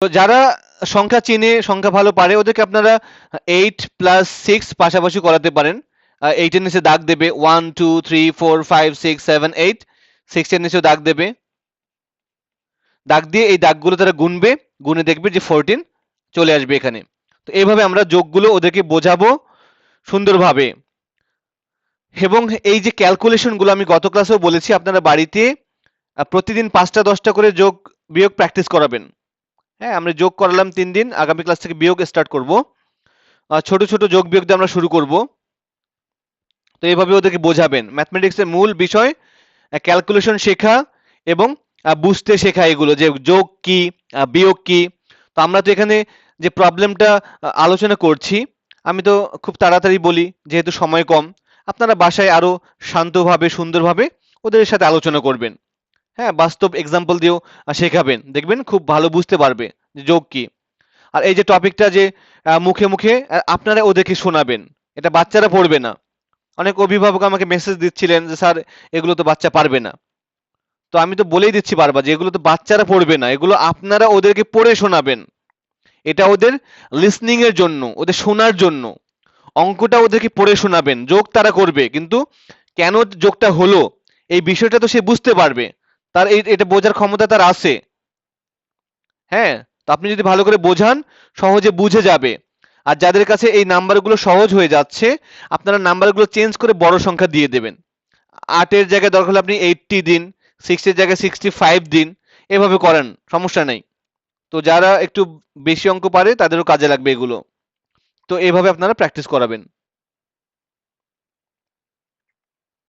তো যারা সংখ্যা চেনে, সংখ্যা ভালো পারে, ওদেরকে আপনারা 8 প্লাস 6 পাশাপাশি করাতে পারেন। 8 এর নিচে দাগ দেবে 1 2 3 4 5 6 7 8, 6 এর নিচেও দাগ দেবে। দাগ দিয়ে এই দাগগুলো তারা গুনবে, গুনে দেখবে যে 14 চলে আসবে এখানে। তো এইভাবে আমরা যোগগুলো ওদেরকে বোঝাবো সুন্দরভাবে। এবং এই যে ক্যালকুলেশন গুলো আমি গত ক্লাসেও বলেছি, আপনারা বাড়িতে প্রতিদিন 5টা 10টা করে যোগ বিয়োগ প্র্যাকটিস করাবেন। হ্যাঁ, আমরা যোগ করালাম 3 দিন, আগামী ক্লাস থেকে বিয়োগ স্টার্ট করব। ছোট ছোট যোগ বিয়োগ দিয়ে আমরা শুরু করব। তো এইভাবে ওদেরকে বোঝাবেন। ম্যাথমেটিক্সের মূল বিষয় ক্যালকুলেশন শেখা এবং বুঝতে শেখা, এগুলো যে যোগ কি, বিয়োগ কি। তো আমরা তো এখানে যে প্রবলেমটা আলোচনা করছি, আমি তো খুব তাড়াতাড়ি বলি যেহেতু সময় কম। আপনারা বাসায় আরো শান্তভাবে সুন্দরভাবে ওদের সাথে আলোচনা করবেন। হ্যাঁ, বাস্তব এক্সাম্পল দিয়েও শেখাবেন, দেখবেন খুব ভালো বুঝতে পারবে যে যোগ কি। আর এই যে টপিকটা যে মুখে মুখে আপনারা ওদেরকে শোনাবেন, এটা বাচ্চারা পড়বে না। অনেক অভিভাবক আমাকে মেসেজ দিচ্ছিলেন যে স্যার এগুলো তো বাচ্চা পারবে না। তো আমি তো বলেই দিচ্ছি বারবার যে এগুলো তো বাচ্চারা পড়বে না, এগুলো আপনারা ওদেরকে পড়ে শোনাবেন। এটা ওদের লিসনিং এর জন্য, ওদের শোনার জন্য। অঙ্কটা ওদেরকে পড়ে শোনাবেন, যোগ তারা করবে কিন্তু কেন যোগটা হলো এই বিষয়টা তো সে বুঝতে পারবে, তার এটা বোঝার ক্ষমতা তার আছে। হ্যাঁ, তো আপনি যদি ভালো করে বোঝান সহজে বুঝে যাবে। আর যাদের কাছে এই নাম্বারগুলো সহজ হয়ে যাচ্ছে, আপনারা নাম্বারগুলো চেঞ্জ করে বড় সংখ্যা দিয়ে দেবেন। 8 এর জায়গায় দরকার হলে আপনি 80 দিন, 6 এর জায়গায় 65 দিন, এভাবে করেন, সমস্যা নেই। তো যারা একটু বেশি অঙ্ক পারে তাদেরও কাজে লাগবে এগুলো। তো এভাবে আপনারা প্র্যাকটিস করাবেন।